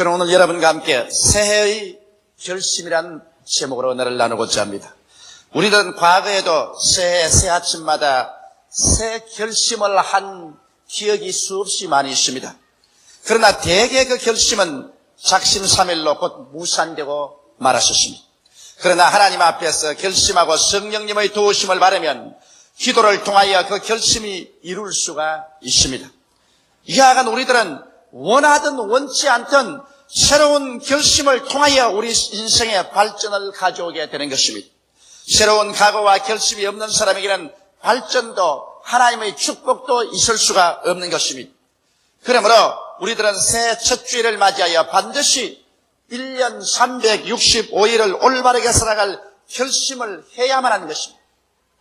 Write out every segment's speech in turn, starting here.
저는 오늘 여러분과 함께 새해의 결심이란 제목으로 은혜를 나누고자 합니다. 우리들은 과거에도 새해 새 아침마다 새 결심을 한 기억이 수없이 많이 있습니다. 그러나 대개 그 결심은 작심삼일로 곧 무산되고 말았었습니다. 그러나 하나님 앞에서 결심하고 성령님의 도우심을 받으면 기도를 통하여 그 결심이 이룰 수가 있습니다. 이하간 우리들은 원하든 원치 않든 새로운 결심을 통하여 우리 인생의 발전을 가져오게 되는 것입니다. 새로운 각오와 결심이 없는 사람에게는 발전도 하나님의 축복도 있을 수가 없는 것입니다. 그러므로 우리들은 새해 첫 주일을 맞이하여 반드시 1년 365일을 올바르게 살아갈 결심을 해야만 하는 것입니다.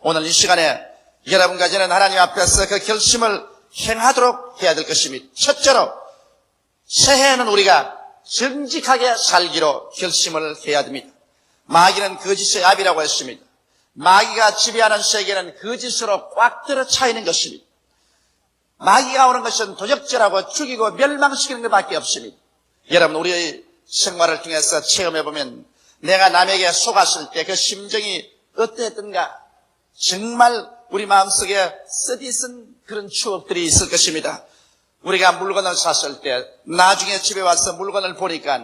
오늘 이 시간에 여러분과 저는 하나님 앞에서 그 결심을 행하도록 해야 될 것입니다. 첫째로 새해에는 우리가 정직하게 살기로 결심을 해야 됩니다. 마귀는 거짓의 압이라고 했습니다. 마귀가 지배하는 세계는 거짓으로 꽉 들어 차 있는 것입니다. 마귀가 오는 것은 도적질하고 죽이고 멸망시키는 것밖에 없습니다. 여러분, 우리의 생활을 통해서 체험해보면 내가 남에게 속았을 때 그 심정이 어떠했던가 정말 우리 마음속에 쓰디쓴 그런 추억들이 있을 것입니다. 우리가 물건을 샀을 때 나중에 집에 와서 물건을 보니까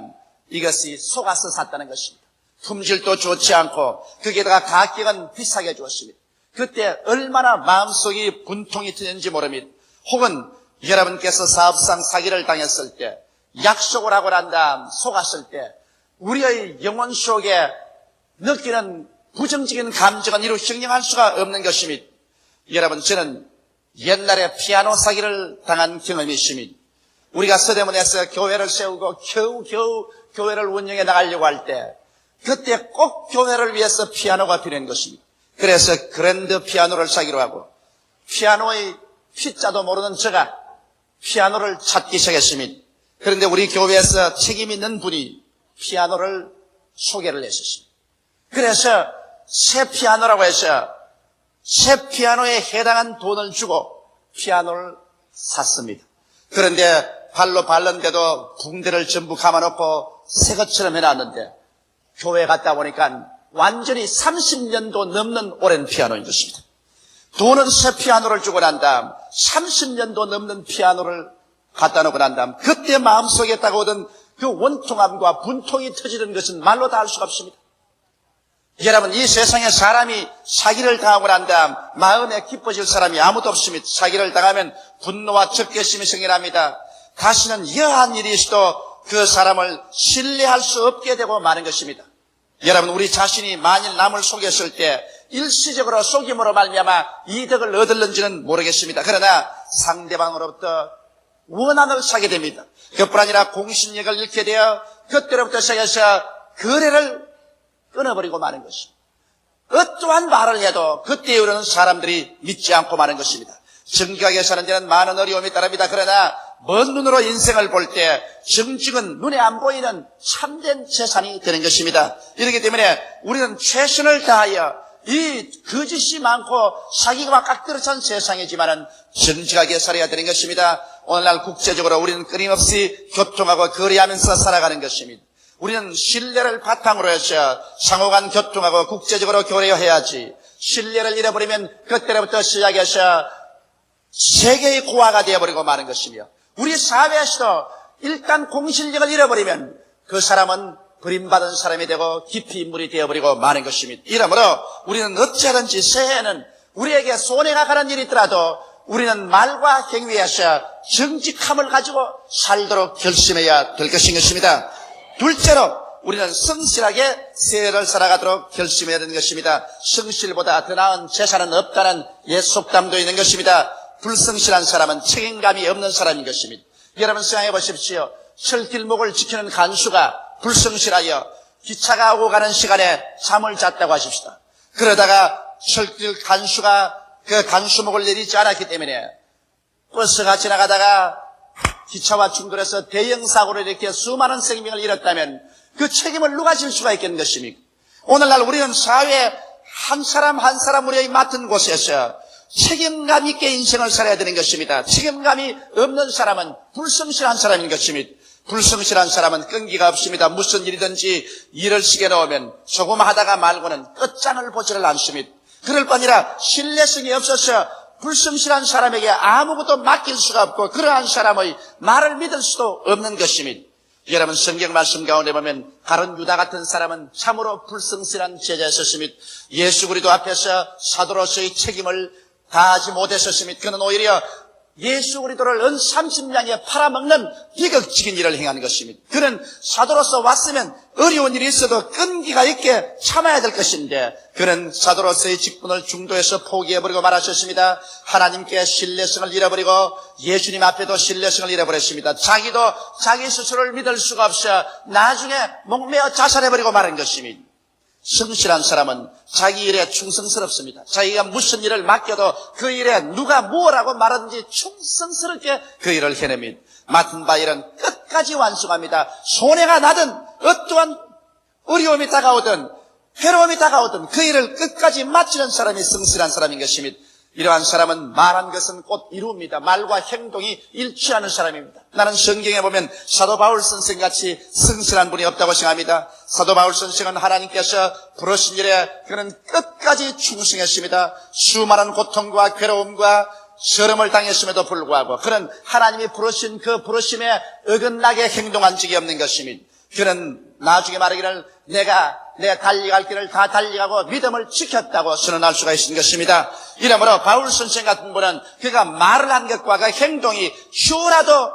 이것이 속아서 샀다는 것입니다. 품질도 좋지 않고 거기에다가 가격은 비싸게 주었습니다. 그때 얼마나 마음속이 분통이 트는지 모릅니다. 혹은 여러분께서 사업상 사기를 당했을 때 약속을 하고 난 다음 속았을 때 우리의 영혼 속에 느끼는 부정적인 감정은 이루 형용할 수가 없는 것입니다. 여러분, 저는 옛날에 피아노 사기를 당한 경험이 있습니다. 우리가 서대문에서 교회를 세우고 겨우 교회를 운영해 나가려고 할 때 그때 꼭 교회를 위해서 피아노가 필요한 것입니다. 그래서 그랜드 피아노를 사기로 하고 피아노의 피자도 모르는 제가 피아노를 찾기 시작했습니다. 그런데 우리 교회에서 책임 있는 분이 피아노를 소개를 했었습니다. 그래서 새 피아노라고 해서 새 피아노에 해당한 돈을 주고 피아노를 샀습니다. 그런데 발로 밟는데도 붕대를 전부 감아놓고 새 것처럼 해놨는데 교회 갔다 보니까 완전히 30년도 넘는 오랜 피아노인 것입니다. 돈은 새 피아노를 주고 난 다음 30년도 넘는 피아노를 갖다 놓고 난 다음 그때 마음속에 다가오던 그 원통함과 분통이 터지는 것은 말로 다 할 수가 없습니다. 여러분, 이 세상에 사람이 사기를 당하고 난 다음 마음에 기뻐질 사람이 아무도 없습니다. 사기를 당하면 분노와 적개심이 생겨납니다. 다시는 여한 일이 있어도 그 사람을 신뢰할 수 없게 되고 마는 것입니다. 여러분, 우리 자신이 만일 남을 속였을 때 일시적으로 속임으로 말미암아 이득을 얻을는지는 모르겠습니다. 그러나 상대방으로부터 원한을 사게 됩니다. 그뿐 아니라 공신력을 잃게 되어 그때로부터 시작해서 거래를 끊어버리고 마는 것입니다. 어떠한 말을 해도 그때 이후로는 사람들이 믿지 않고 마는 것입니다. 정직하게 사는 데는 많은 어려움이 따릅니다. 그러나 먼 눈으로 인생을 볼 때 정직은 눈에 안 보이는 참된 재산이 되는 것입니다. 이렇기 때문에 우리는 최선을 다하여 이 거짓이 많고 사기가 깍들어찬 세상이지만은 정직하게 살아야 되는 것입니다. 오늘날 국제적으로 우리는 끊임없이 교통하고 거래하면서 살아가는 것입니다. 우리는 신뢰를 바탕으로 해서 상호간 교통하고 국제적으로 교류해야지 신뢰를 잃어버리면 그때로부터 시작해서 세계의 고아가 되어버리고 마는 것이며 우리 사회에서도 일단 공신력을 잃어버리면 그 사람은 버림받은 사람이 되고 깊이 인물이 되어버리고 마는 것입니다. 이러므로 우리는 어찌하든지 새해에는 우리에게 손해가 가는 일이 있더라도 우리는 말과 행위에서 정직함을 가지고 살도록 결심해야 될 것입니다. 둘째로 우리는 성실하게 새해를 살아가도록 결심해야 되는 것입니다. 성실보다 더 나은 재산은 없다는 옛 속담도 있는 것입니다. 불성실한 사람은 책임감이 없는 사람인 것입니다. 여러분 생각해 보십시오. 철길목을 지키는 간수가 불성실하여 기차가 오고 가는 시간에 잠을 잤다고 하십시다. 그러다가 철길 간수가 그 간수목을 내리지 않았기 때문에 버스가 지나가다가 기차와 충돌해서 대형 사고로 이렇게 수많은 생명을 잃었다면 그 책임을 누가 질 수가 있겠는 것입니까? 오늘날 우리는 사회 한 사람 한 사람 우리의 맡은 곳에서 책임감 있게 인생을 살아야 되는 것입니다. 책임감이 없는 사람은 불성실한 사람인 것입니다. 불성실한 사람은 끈기가 없습니다. 무슨 일이든지 일을 시게 넣으면 조금 하다가 말고는 끝장을 보지를 않습니다. 그럴 뿐 아니라 신뢰성이 없어서 불성실한 사람에게 아무것도 맡길 수가 없고 그러한 사람의 말을 믿을 수도 없는 것입니다. 여러분 성경 말씀 가운데 보면 가룟 유다 같은 사람은 참으로 불성실한 제자였습니다. 예수 그리스도 앞에서 사도로서의 책임을 다하지 못했었습니다. 그는 오히려 예수 그리스도를 은 30년에 팔아먹는 비극적인 일을 행한 것입니다. 그는 사도로서 왔으면 어려운 일이 있어도 끈기가 있게 참아야 될 것인데 그는 사도로서의 직분을 중도에서 포기해버리고 말하셨습니다. 하나님께 신뢰성을 잃어버리고 예수님 앞에도 신뢰성을 잃어버렸습니다. 자기도 자기 스스로를 믿을 수가 없어 나중에 목매어 자살해버리고 말한 것입니다. 성실한 사람은 자기 일에 충성스럽습니다. 자기가 무슨 일을 맡겨도 그 일에 누가 무엇라고 말하든지 충성스럽게 그 일을 해냅니다. 맡은 바 일은 끝까지 완수합니다. 손해가 나든 어떠한 어려움이 다가오든 괴로움이 다가오든 그 일을 끝까지 마치는 사람이 성실한 사람인 것입니다. 이러한 사람은 말한 것은 곧 이루옵니다. 말과 행동이 일치하는 사람입니다. 나는 성경에 보면 사도 바울 선생같이 성실한 분이 없다고 생각합니다. 사도 바울 선생은 하나님께서 부르신 일에 그는 끝까지 충성했습니다. 수많은 고통과 괴로움과 시험을 당했음에도 불구하고 그는 하나님이 부르신 그 부르심에 어긋나게 행동한 적이 없는 것입니다. 그는 나중에 말하기를 내가 내 달려갈 길을 다 달려가고 믿음을 지켰다고 선언할 수가 있는 것입니다. 이러므로 바울 선생 같은 분은 그가 말을 한 것과 그 행동이 휴라도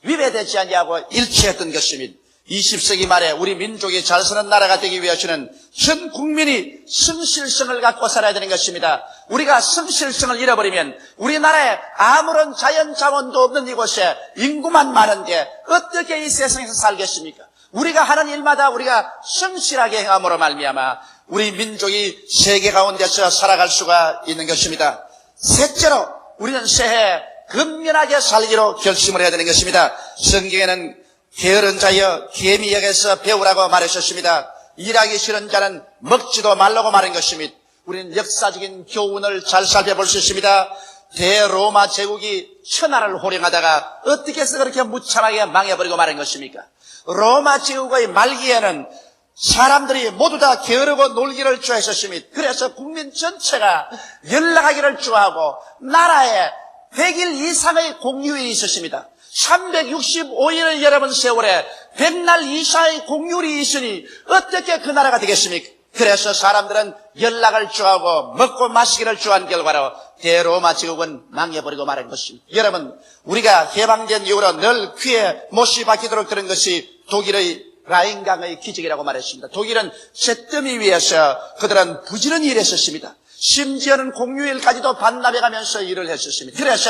위배되지 아니하고 일치했던 것입니다. 20세기 말에 우리 민족이 잘 사는 나라가 되기 위해서는 전 국민이 성실성을 갖고 살아야 되는 것입니다. 우리가 성실성을 잃어버리면 우리나라에 아무런 자연 자원도 없는 이곳에 인구만 많은데 어떻게 이 세상에서 살겠습니까? 우리가 하는 일마다 우리가 성실하게 행함으로 말미암아 우리 민족이 세계 가운데서 살아갈 수가 있는 것입니다. 셋째로 우리는 새해 근면하게 살기로 결심을 해야 되는 것입니다. 성경에는 게으른 자여 개미역에서 배우라고 말하셨습니다. 일하기 싫은 자는 먹지도 말라고 말한 것입니다. 우리는 역사적인 교훈을 잘 살펴볼 수 있습니다. 대로마 제국이 천하를 호령하다가 어떻게 해서 그렇게 무참하게 망해버리고 말한 것입니까? 로마 제국의 말기에는 사람들이 모두 다 게으르고 놀기를 좋아했었습니다. 그래서 국민 전체가 연락하기를 좋아하고 나라에 100일 이상의 공휴일이 있었습니다. 365일을 여러분 세월에 100날 이상의 공휴일이 있으니 어떻게 그 나라가 되겠습니까? 그래서 사람들은 연락을 좋아하고 먹고 마시기를 좋아한 결과로 대로마 제국은 망해버리고 말한 것입니다. 여러분 우리가 해방된 이후로 늘 귀에 못이 박히도록 들은 것이 독일의 라인강의 기적이라고 말했습니다. 독일은 잿더미 위에서 그들은 부지런히 일했었습니다. 심지어는 공휴일까지도 반납해가면서 일을 했었습니다. 그래서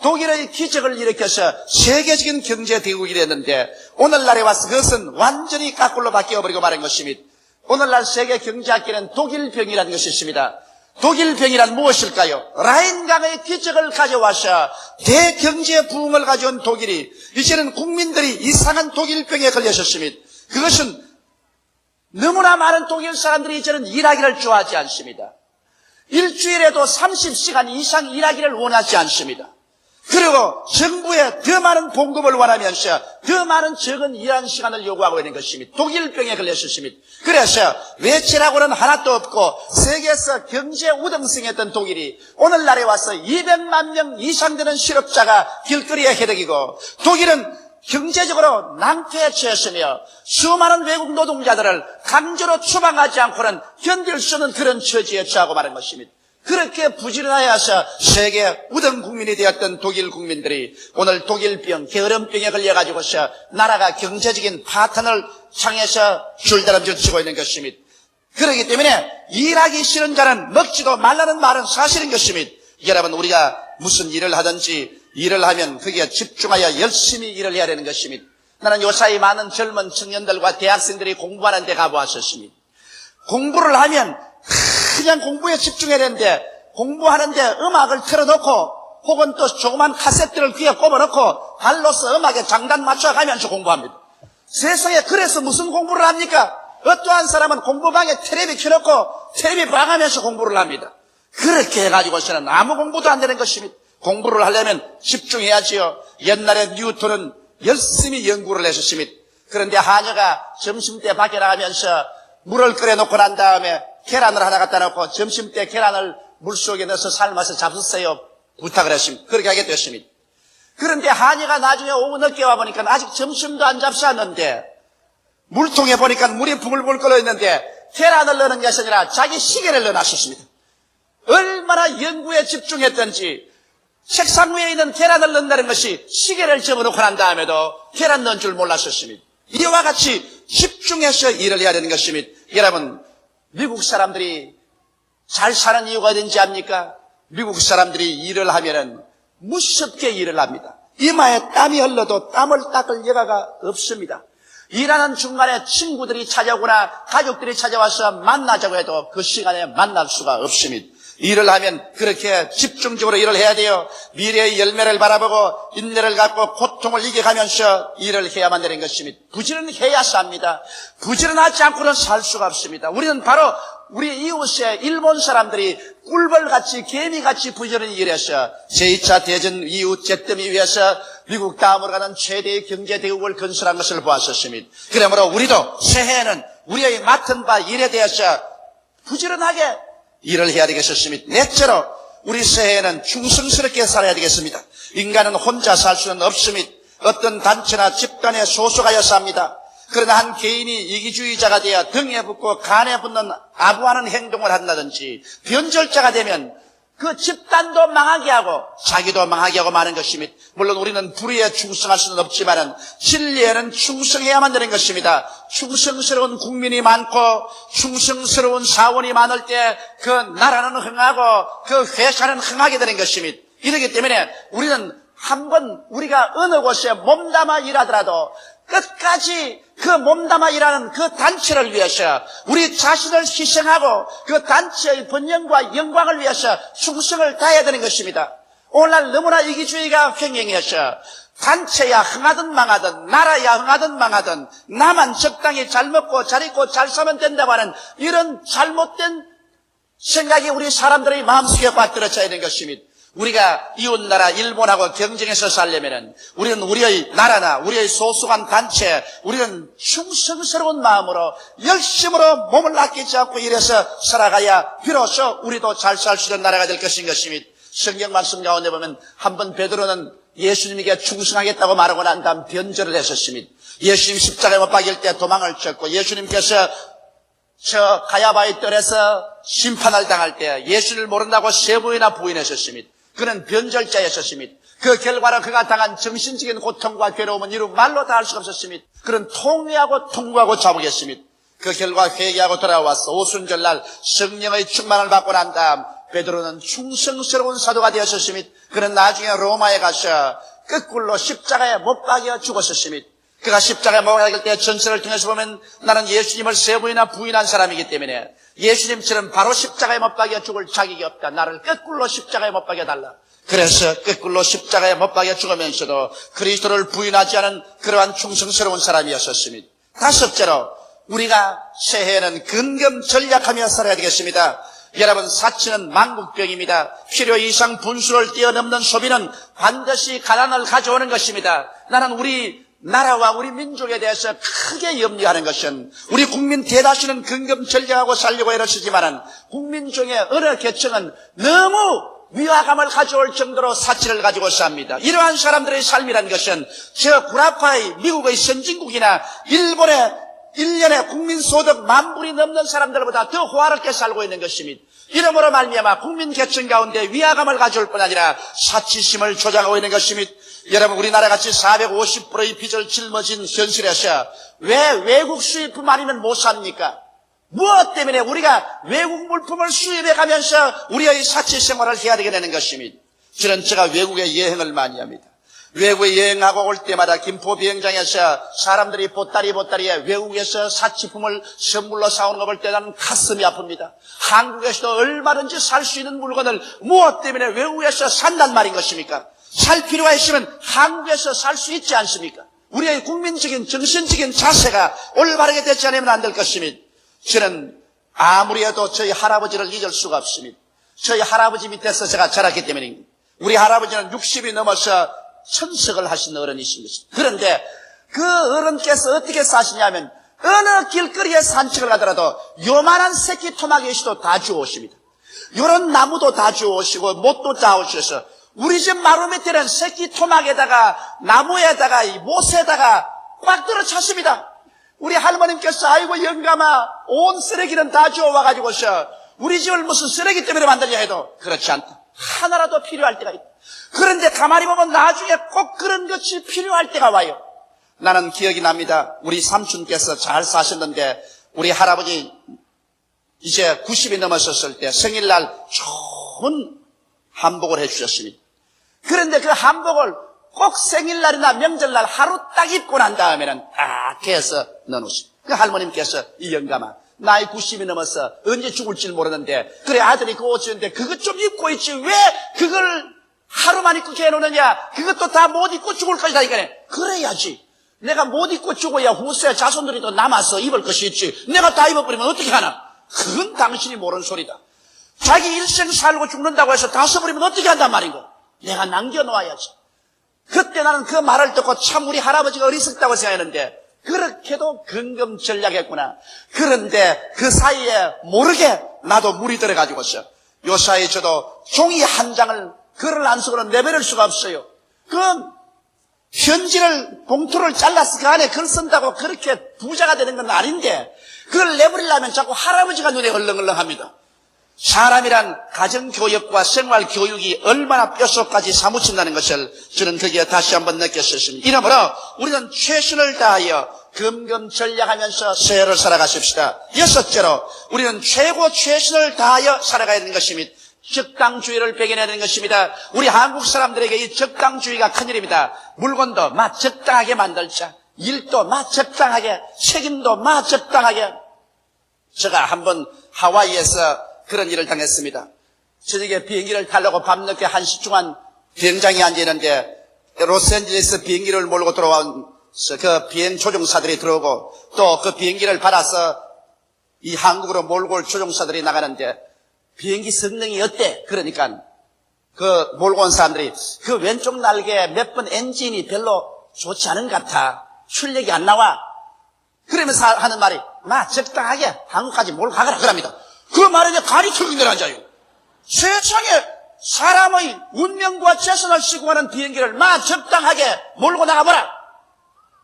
독일의 기적을 일으켜서 세계적인 경제대국이 됐는데 오늘날에 와서 그것은 완전히 거꾸로 바뀌어버리고 말한 것입니다. 오늘날 세계 경제학계는 독일병이라는 것이 있습니다. 독일병이란 무엇일까요? 라인강의 기적을 가져와서 대경제 부흥을 가져온 독일이 이제는 국민들이 이상한 독일병에 걸렸었습니다. 그것은 너무나 많은 독일 사람들이 이제는 일하기를 좋아하지 않습니다. 일주일에도 30시간 이상 일하기를 원하지 않습니다. 그리고 정부에 더 많은 봉급을 원하면서 더 많은 적은 일하는 시간을 요구하고 있는 것입니다. 독일병에 걸렸습니다. 그래서 외채라고는 하나도 없고 세계에서 경제 우등승했던 독일이 오늘날에 와서 200만 명 이상 되는 실업자가 길거리에 해덕이고 독일은 경제적으로 낭패에 처했으며 수많은 외국 노동자들을 강제로 추방하지 않고는 견딜 수 없는 그런 처지에 처하고 말한 것입니다. 그렇게 부지런하여서 세계 우등 국민이 되었던 독일 국민들이 오늘 독일병, 게으름병에 걸려가지고서 나라가 경제적인 파탄을 향해서 줄다름질 치고 있는 것입니다. 그렇기 때문에 일하기 싫은 자는 먹지도 말라는 말은 사실인 것입니다. 여러분 우리가 무슨 일을 하든지 일을 하면 거기에 집중하여 열심히 일을 해야 되는 것입니다. 나는 요사이 많은 젊은 청년들과 대학생들이 공부하는 데 가보았었습니다. 공부를 하면 그냥 공부에 집중해야 되는데 공부하는데 음악을 틀어놓고 혹은 또 조그만 카세트를 귀에 꼽아놓고 발로서 음악에 장단 맞춰가면서 공부합니다. 세상에 그래서 무슨 공부를 합니까? 어떠한 사람은 공부방에 텔레비 켜놓고 텔레비 봐가면서 공부를 합니다. 그렇게 해가지고서는 아무 공부도 안 되는 것입니다. 공부를 하려면 집중해야지요. 옛날에 뉴턴은 열심히 연구를 했었습니다. 그런데 하녀가 점심때 밖에 나가면서 물을 끓여놓고 난 다음에 계란을 하나 갖다 놓고 점심때 계란을 물속에 넣어서 삶아서 잡수세요 부탁을 했습니다. 그렇게 하게 됐습니다. 그런데 하녀가 나중에 오후 늦게 와보니까 아직 점심도 안 잡수었는데 물통에 보니까 물이 부글부글 끓어있는데 계란을 넣는 것이 아니라 자기 시계를 넣어놨었습니다. 얼마나 연구에 집중했던지 책상 위에 있는 계란을 넣는다는 것이 시계를 접어놓고 난 다음에도 계란 넣은 줄 몰랐었습니다. 이와 같이 집중해서 일을 해야 되는 것입니다. 여러분, 미국 사람들이 잘 사는 이유가 어딘지 압니까? 미국 사람들이 일을 하면은 무섭게 일을 합니다. 이마에 땀이 흘러도 땀을 닦을 여가가 없습니다. 일하는 중간에 친구들이 찾아오거나 가족들이 찾아와서 만나자고 해도 그 시간에 만날 수가 없습니다. 일을 하면 그렇게 집중적으로 일을 해야 돼요. 미래의 열매를 바라보고 인내를 갖고 고통을 이겨가면서 일을 해야만 되는 것입니다. 부지런해야 삽니다. 부지런하지 않고는 살 수가 없습니다. 우리는 바로 우리 이웃의 일본 사람들이 꿀벌같이 개미같이 부지런히 일해서 제2차 대전 이후 잿더미 위에서 미국 다음으로 가는 최대의 경제대국을 건설한 것을 보았었습니다. 그러므로 우리도 새해에는 우리의 맡은 바 일에 대해서 부지런하게 일을 해야 되겠습니다. 넷째로 우리 새해에는 충성스럽게 살아야 되겠습니다. 인간은 혼자 살 수는 없습니다. 어떤 단체나 집단에 소속하여 삽니다. 그러나 한 개인이 이기주의자가 되어 등에 붙고 간에 붙는 아부하는 행동을 한다든지 변절자가 되면 그 집단도 망하게 하고 자기도 망하게 하고 마는 것입니다. 물론 우리는 불의에 충성할 수는 없지만은 진리에는 충성해야만 되는 것입니다. 충성스러운 국민이 많고 충성스러운 사원이 많을 때 그 나라는 흥하고 그 회사는 흥하게 되는 것입니다. 이렇기 때문에 우리는 한번 우리가 어느 곳에 몸담아 일하더라도 끝까지 그 몸담아 일하는 그 단체를 위해서 우리 자신을 희생하고 그 단체의 번영과 영광을 위해서 충성을 다해야 되는 것입니다. 오늘날 너무나 이기주의가 횡행해서 단체야 흥하든 망하든 나라야 흥하든 망하든 나만 적당히 잘 먹고 잘 입고 잘 사면 된다고 하는 이런 잘못된 생각이 우리 사람들의 마음속에 빠뜨려져야 되는 것입니다. 우리가 이웃나라 일본하고 경쟁해서 살려면은 우리는 우리의 나라나 우리의 소속한 단체, 우리는 충성스러운 마음으로 열심으로 몸을 아끼지 않고 일해서 살아가야 비로소 우리도 잘 살 수 있는 나라가 될 것인 것입니다. 성경 말씀 가운데 보면 한번 베드로는 예수님에게 충성하겠다고 말하고 난 다음 변절을 했었습니다. 예수님 십자가에 못 박일 때 도망을 쳤고 예수님께서 저 가야바의 뜰에서 심판을 당할 때 예수를 모른다고 세 번이나 부인했었습니다. 그는 변절자였었습니다. 그 결과로 그가 당한 정신적인 고통과 괴로움은 이루 말로 다 할 수가 없었습니다. 그는 통회하고 통과하고 자복했습니다. 그 결과 회개하고 돌아와서 오순절날 성령의 충만을 받고 난 다음 베드로는 충성스러운 사도가 되었었습니다. 그는 나중에 로마에 가서 거꾸로 십자가에 못 박여 죽었었습니다. 그가 십자가에 못 박일 때 전설을 통해서 보면 나는 예수님을 세 번이나 부인한 사람이기 때문에 예수님처럼 바로 십자가에 못 박여 죽을 자격이 없다. 나를 거꾸로 십자가에 못 박여 달라. 그래서 거꾸로 십자가에 못 박여 죽으면서도 그리스도를 부인하지 않은 그러한 충성스러운 사람이었었습니다. 다섯째로 우리가 새해에는 근검 전략하며 살아야 되겠습니다. 여러분, 사치는 만국병입니다. 필요 이상 분수를 뛰어넘는 소비는 반드시 가난을 가져오는 것입니다. 나는 우리 나라와 우리 민족에 대해서 크게 염려하는 것은 우리 국민 대다수는 근검 전략하고 살려고 애를 쓰지만은 국민 중에 어느 계층은 너무 위화감을 가져올 정도로 사치를 가지고 삽니다. 이러한 사람들의 삶이란 것은 저 구라파의 미국의 선진국이나 일본의 1년에 국민소득 10,000불이 넘는 사람들보다 더 호화롭게 살고 있는 것입니다. 이러므로 말미암아 국민 계층 가운데 위화감을 가져올 뿐 아니라 사치심을 조장하고 있는 것입니다. 여러분, 우리나라같이 450%의 빚을 짊어진 현실에서 왜 외국 수입품 아니면 못 삽니까? 무엇 때문에 우리가 외국 물품을 수입해 가면서 우리의 사치 생활을 해야 되게 되는 것입니다. 저는 제가 외국에 여행을 많이 합니다. 외국에 여행하고 올 때마다 김포 비행장에서 사람들이 보따리에 외국에서 사치품을 선물로 사오는 거 볼 때 나는 가슴이 아픕니다. 한국에서도 얼마든지 살 수 있는 물건을 무엇 때문에 외국에서 산단 말인 것입니까? 살 필요가 있으면 한국에서 살 수 있지 않습니까? 우리의 국민적인 정신적인 자세가 올바르게 되지 않으면 안 될 것입니다. 저는 아무리 해도 저희 할아버지를 잊을 수가 없습니다. 저희 할아버지 밑에서 제가 자랐기 때문입니다. 우리 할아버지는 60이 넘어서 천석을 하신 어른이신 것입니다. 그런데 그 어른께서 어떻게 사시냐면 어느 길거리에 산책을 가더라도 요만한 새끼 토막이시도 다 주워오십니다. 요런 나무도 다 주워오시고 못도 짜오셔서 우리 집 마루 밑에는 새끼 토막에다가 나무에다가 이 못에다가 꽉 들어 찼습니다. 우리 할머님께서 아이고 영감아 온 쓰레기는 다 주워와가지고서 우리 집을 무슨 쓰레기 때문에 만들냐 해도 그렇지 않다. 하나라도 필요할 때가 있다. 그런데 가만히 보면 나중에 꼭 그런 것이 필요할 때가 와요. 나는 기억이 납니다. 우리 삼촌께서 잘 사셨는데 우리 할아버지 이제 90이 넘었었을 때 생일날 좋은 한복을 해주셨습니다. 그런데 그 한복을 꼭 생일날이나 명절날 하루 딱 입고 난 다음에는 딱 해서 넣어놓으십니다. 그 할머님께서 이 영감아 나이 90이 넘어서 언제 죽을지 모르는데 그래 아들이 그 옷 주는데 그것 좀 입고 있지 왜 그걸 하루만 입고 해놓느냐 그것도 다 못 입고 죽을 것이다 이거네. 그래야지 내가 못 입고 죽어야 후세 자손들이 또 남아서 입을 것이 있지 내가 다 입어버리면 어떻게 하나. 그건 당신이 모르는 소리다. 자기 일생 살고 죽는다고 해서 다 써버리면 어떻게 한단 말인고. 내가 남겨놓아야지. 그때 나는 그 말을 듣고 참 우리 할아버지가 어리석다고 생각했는데 그렇게도 근검전략했구나. 그런데 그 사이에 모르게 나도 물이 들어가지고서 요 사이에 저도 종이 한 장을 글을 안 쓰고는 내버릴 수가 없어요. 그 편지를 봉투를 잘라서 그 안에 글 쓴다고 그렇게 부자가 되는 건 아닌데 그걸 내버리려면 자꾸 할아버지가 눈에 얼렁얼렁합니다. 사람이란 가정교육과 생활교육이 얼마나 뼛속까지 사무친다는 것을 저는 거기에 다시 한번 느꼈었습니다. 이러므로 우리는 최선을 다하여 금검전략하면서 새해를 살아가십시다. 여섯째로 우리는 최고 최선을 다하여 살아가야 되는 것입니다. 적당주의를 배겨내야 되는 것입니다. 우리 한국 사람들에게 이 적당주의가 큰일입니다. 물건도 적당하게 만들자. 일도 적당하게, 책임도 적당하게. 제가 한번 하와이에서 그런 일을 당했습니다. 저녁에 비행기를 타려고 밤늦게 1시 중간 비행장에 앉아있는데 로스앤젤레스 비행기를 몰고 들어온 그 비행 조종사들이 들어오고 또 그 비행기를 받아서 이 한국으로 몰고 올 조종사들이 나가는데 비행기 성능이 어때? 그러니까 그 몰고 온 사람들이 그 왼쪽 날개 몇 번 엔진이 별로 좋지 않은 것 같아. 출력이 안 나와. 그러면서 하는 말이 적당하게 한국까지 몰고 가거라 그럽니다. 그 말에 가리 털고 내려앉아요. 세상에 사람의 운명과 최선을 시구하는 비행기를 적당하게 몰고 나가보라.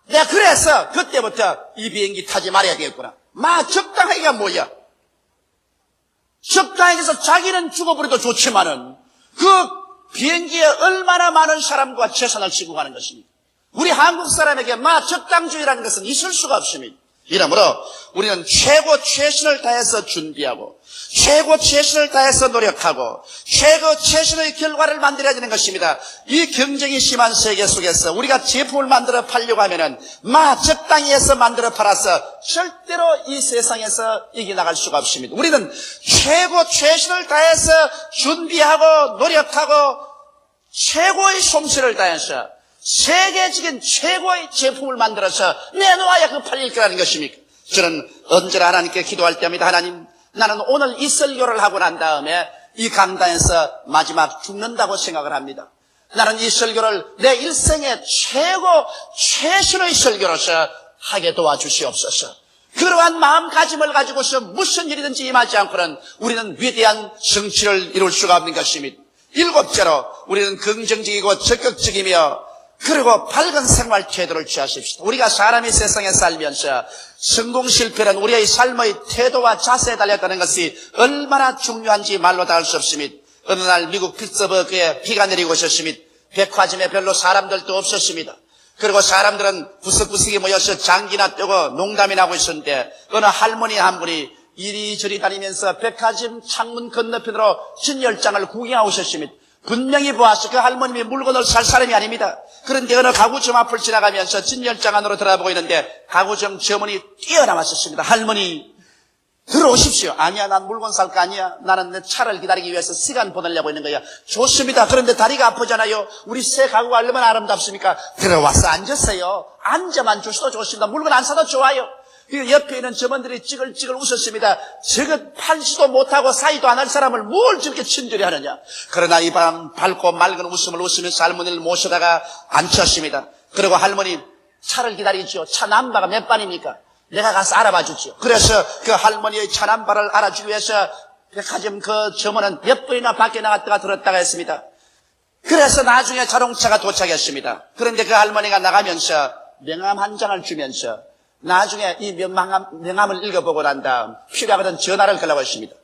내가 그래서 그때부터 이 비행기 타지 말아야 되겠구나. 적당하게가 뭐야? 적당하게 해서 자기는 죽어버려도 좋지만은 그 비행기에 얼마나 많은 사람과 최선을 시구하는 것입니까? 우리 한국 사람에게 적당주의라는 것은 있을 수가 없습니다. 이러므로 우리는 최고 최선을 다해서 준비하고 최고 최선을 다해서 노력하고 최고 최선의 결과를 만들어야 되는 것입니다. 이 경쟁이 심한 세계 속에서 우리가 제품을 만들어 팔려고 하면은 적당히 해서 만들어 팔아서 절대로 이 세상에서 이겨나갈 수가 없습니다. 우리는 최고 최선을 다해서 준비하고 노력하고 최고의 솜씨를 다해서 세계적인 최고의 제품을 만들어서 내놓아야 그 팔릴 거라는 것입니까? 저는 언제나 하나님께 기도할 때입니다. 하나님, 나는 오늘 이 설교를 하고 난 다음에 이 강단에서 마지막 죽는다고 생각을 합니다. 나는 이 설교를 내 일생의 최고 최선의 설교로서 하게 도와주시옵소서. 그러한 마음가짐을 가지고서 무슨 일이든지 임하지 않고는 우리는 위대한 성취를 이룰 수가 없는 것입니다. 일곱째로 우리는 긍정적이고 적극적이며 그리고 밝은 생활 태도를 취하십시오. 우리가 사람이 세상에 살면서 성공 실패는 우리의 삶의 태도와 자세에 달렸다는 것이 얼마나 중요한지 말로 다 할 수 없습니다. 어느 날 미국 피츠버그에 비가 내리고 있었습니다. 백화점에 별로 사람들도 없었습니다. 그리고 사람들은 부스부스하게 모여서 장기나 뜨고 농담이나 하고 있었는데 어느 할머니 한 분이 이리저리 다니면서 백화점 창문 건너편으로 진열장을 구경하고 있었습니다. 분명히 보았어. 그 할머님이 물건을 살 사람이 아닙니다. 그런데 어느 가구점 앞을 지나가면서 진열장 안으로 들어보고 있는데 가구점 점원이 뛰어나왔었습니다. 할머니 들어오십시오. 아니야, 난 물건 살 거 아니야. 나는 내 차를 기다리기 위해서 시간 보내려고 있는 거야. 좋습니다. 그런데 다리가 아프잖아요. 우리 새 가구가 얼마나 아름답습니까? 들어와서 앉으세요. 앉아만 주셔도 좋습니다. 물건 안 사도 좋아요. 그 옆에 있는 점원들이 찌글찌글 웃었습니다. 저것 팔지도 못하고 사이도 안 할 사람을 뭘 저렇게 친절히 하느냐. 그러나 이 밤 밝고 맑은 웃음을 웃으면서 할머니를 모셔다가 앉혔습니다. 그리고 할머니 차를 기다리죠. 차 남바가 몇 반입니까? 내가 가서 알아봐 주지요. 그래서 그 할머니의 차 남바를 알아주기 위해서 백화점 그 점원은 몇 번이나 밖에 나갔다가 들었다가 했습니다. 그래서 나중에 자동차가 도착했습니다. 그런데 그 할머니가 나가면서 명함 한 장을 주면서 나중에 이 명함을 읽어보고 난 다음 필요하거든 전화를 걸라고 했습니다.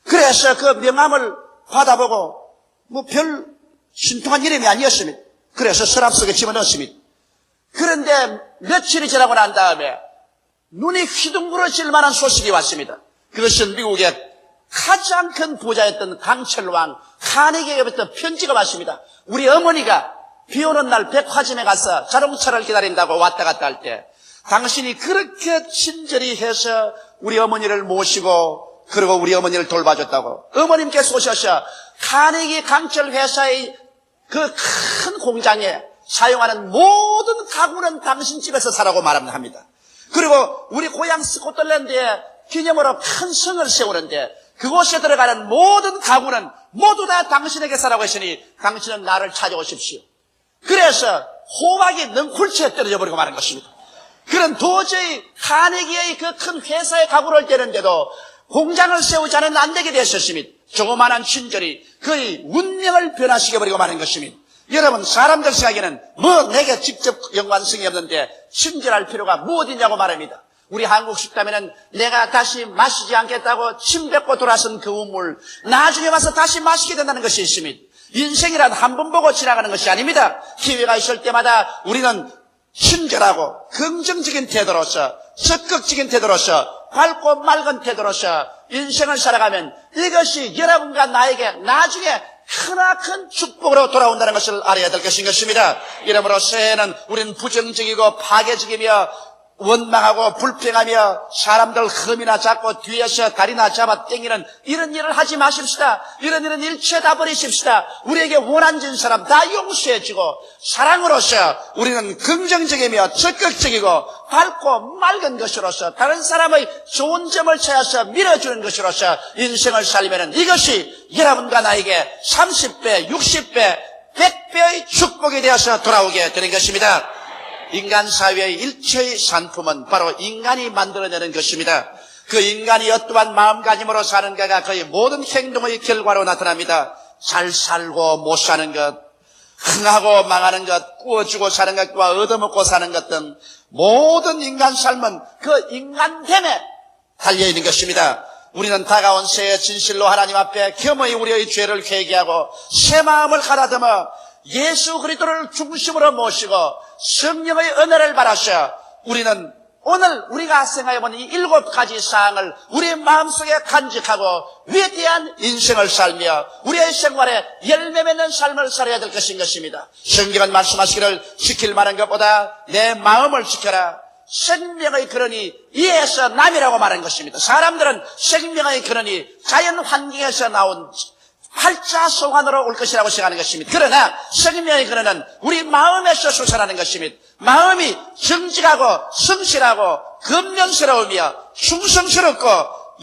그래서 그 명함을 받아보고 뭐 별 신통한 이름이 아니었습니다. 그래서 서랍 속에 집어넣었습니다. 그런데 며칠이 지나고 난 다음에 눈이 휘둥그러질 만한 소식이 왔습니다. 그것은 미국의 가장 큰 부자였던 강철왕 카네기에게부터 편지가 왔습니다. 우리 어머니가 비 오는 날 백화점에 가서 자동차를 기다린다고 왔다 갔다 할 때 당신이 그렇게 친절히 해서 우리 어머니를 모시고 그리고 우리 어머니를 돌봐줬다고 어머님께서 오셔서 카네기 강철 회사의 그 큰 공장에 사용하는 모든 가구는 당신 집에서 사라고 말합니다. 그리고 우리 고향 스코틀랜드에 기념으로 큰 성을 세우는데 그곳에 들어가는 모든 가구는 모두 다 당신에게 사라고 했으니 당신은 나를 찾아오십시오. 그래서 호박이 능쿨치에 떨어져 버리고 마는 것입니다. 그런 도저히 카네기의 그 큰 회사의 가구를 떼는데도 공장을 세우지 않으면 안 되게 되었습니다. 조그마한 친절이 그의 운명을 변화시켜버리고 마는 것입니다. 여러분 사람들 생각에는 뭐 내게 직접 연관성이 없는데 친절할 필요가 무엇이냐고 말합니다. 우리 한국 식당에는 내가 다시 마시지 않겠다고 침 뱉고 돌아선 그 우물 나중에 와서 다시 마시게 된다는 것이 있습니다. 인생이란 한 번 보고 지나가는 것이 아닙니다. 기회가 있을 때마다 우리는 친절하고 긍정적인 태도로서 적극적인 태도로서 밝고 맑은 태도로서 인생을 살아가면 이것이 여러분과 나에게 나중에 크나큰 축복으로 돌아온다는 것을 알아야 될 것인 것입니다. 이러므로 새해에는 우리는 부정적이고 파괴적이며 원망하고 불평하며 사람들 흠이나 잡고 뒤에서 다리나 잡아 땡기는 이런 일을 하지 마십시다. 이런 일은 일체 다 버리십시다. 우리에게 원한진 사람 다 용서해주고 사랑으로서 우리는 긍정적이며 적극적이고 밝고 맑은 것으로서 다른 사람의 좋은 점을 찾아서 밀어주는 것으로서 인생을 살면 이것이 여러분과 나에게 30배, 60배, 100배의 축복이 되어서 돌아오게 되는 것입니다. 인간 사회의 일체의 산품은 바로 인간이 만들어내는 것입니다. 그 인간이 어떠한 마음가짐으로 사는가가 그의 모든 행동의 결과로 나타납니다. 잘 살고 못 사는 것, 흥하고 망하는 것, 꾸어주고 사는 것과 얻어먹고 사는 것 등 모든 인간 삶은 그 인간됨에 달려있는 것입니다. 우리는 다가온 새해 진실로 하나님 앞에 겸허히 우리의 죄를 회개하고 새 마음을 가다듬어 예수 그리스도를 중심으로 모시고 성령의 은혜를 받아서 우리는 오늘 우리가 생각해보는 이 7가지 사항을 우리의 마음속에 간직하고 위대한 인생을 살며 우리의 생활에 열매 맺는 삶을 살아야 될 것인 것입니다. 성경은 말씀하시기를 지킬 만한 것보다 내 마음을 지켜라. 생명의 근원이 이에서 남이라고 말한 것입니다. 사람들은 생명의 근원이 자연 환경에서 나온 팔자성환으로 올 것이라고 생각하는 것입니다. 그러나 생명의 근원은 우리 마음에서 솟아나는 것입니다. 마음이 정직하고 성실하고 근면스러우며 충성스럽고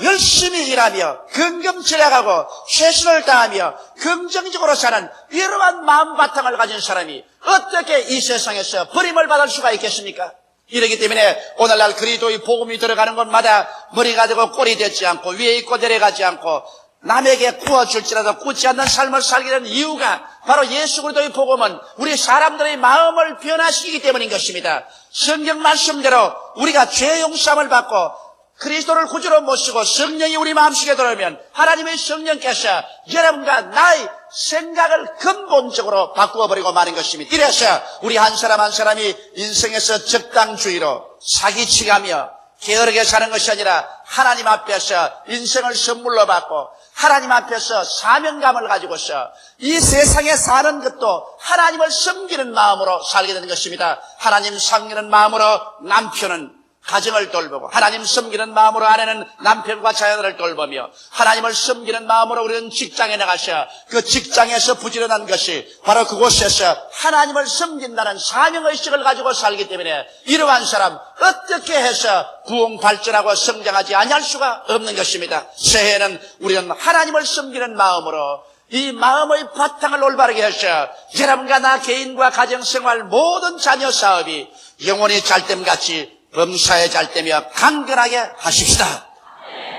열심히 일하며 긍금절약하고 최선을 다하며 긍정적으로 사는 이러한 마음 바탕을 가진 사람이 어떻게 이 세상에서 버림을 받을 수가 있겠습니까? 이러기 때문에 오늘날 그리스도의 복음이 들어가는 곳마다 머리가 되고 꼴이 되지 않고 위에 있고 내려가지 않고 남에게 구워줄지라도 굳지 않는 삶을 살게 된 이유가 바로 예수 그리스도의 복음은 우리 사람들의 마음을 변화시키기 때문인 것입니다. 성경 말씀대로 우리가 죄 용서함을 받고 그리스도를 구주로 모시고 성령이 우리 마음속에 들어오면 하나님의 성령께서 여러분과 나의 생각을 근본적으로 바꾸어버리고 마는 것입니다. 이래서 우리 한 사람 한 사람이 인생에서 적당주의로 사기치가며 게으르게 사는 것이 아니라 하나님 앞에서 인생을 선물로 받고 하나님 앞에서 사명감을 가지고서 이 세상에 사는 것도 하나님을 섬기는 마음으로 살게 되는 것입니다. 하나님 섬기는 마음으로 남편은 가정을 돌보고 하나님 섬기는 마음으로 아내는 남편과 자녀들을 돌보며 하나님을 섬기는 마음으로 우리는 직장에 나가셔 그 직장에서 부지런한 것이 바로 그곳에서 하나님을 섬긴다는 사명의식을 가지고 살기 때문에 이러한 사람 어떻게 해서 부흥 발전하고 성장하지 아니할 수가 없는 것입니다. 새해에는 우리는 하나님을 섬기는 마음으로 이 마음의 바탕을 올바르게 하셔 여러분과 나 개인과 가정생활 모든 자녀 사업이 영원히 잘됨같이 범사에 잘되며 강건하게 하십시다.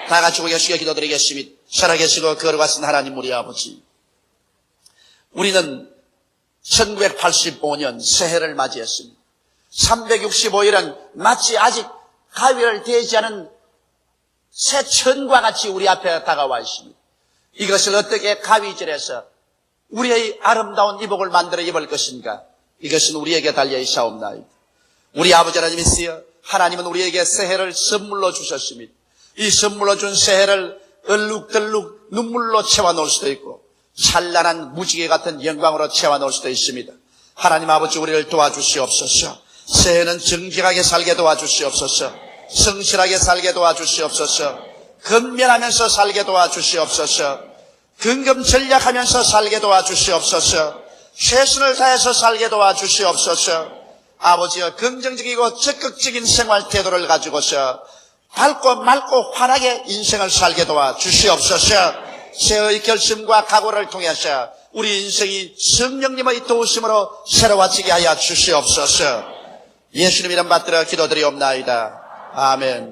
다 같이 고개시켜 기도드리겠습니다. 살아계시고 거룩하신 하나님 우리 아버지, 우리는 1985년 새해를 맞이했습니다. 365일은 마치 아직 가위를 대지 않은 새 천과 같이 우리 앞에 다가와 있습니다. 이것을 어떻게 가위질해서 우리의 아름다운 이복을 만들어 입을 것인가? 이것은 우리에게 달려 있사옵나이다. 우리 아버지 하나님이시여, 하나님은 우리에게 새해를 선물로 주셨습니다. 이 선물로 준 새해를 얼룩덜룩 눈물로 채워놓을 수도 있고 찬란한 무지개 같은 영광으로 채워놓을 수도 있습니다. 하나님 아버지 우리를 도와주시옵소서. 새해는 정직하게 살게 도와주시옵소서. 성실하게 살게 도와주시옵소서. 근면하면서 살게 도와주시옵소서. 근검전략하면서 살게 도와주시옵소서. 최선을 다해서 살게 도와주시옵소서. 아버지여, 긍정적이고 적극적인 생활 태도를 가지고서 밝고 맑고 환하게 인생을 살게 도와주시옵소서. 새해의 결심과 각오를 통해서 우리 인생이 성령님의 도우심으로 새로워지게 하여 주시옵소서. 예수님 이름 받들어 기도드리옵나이다. 아멘.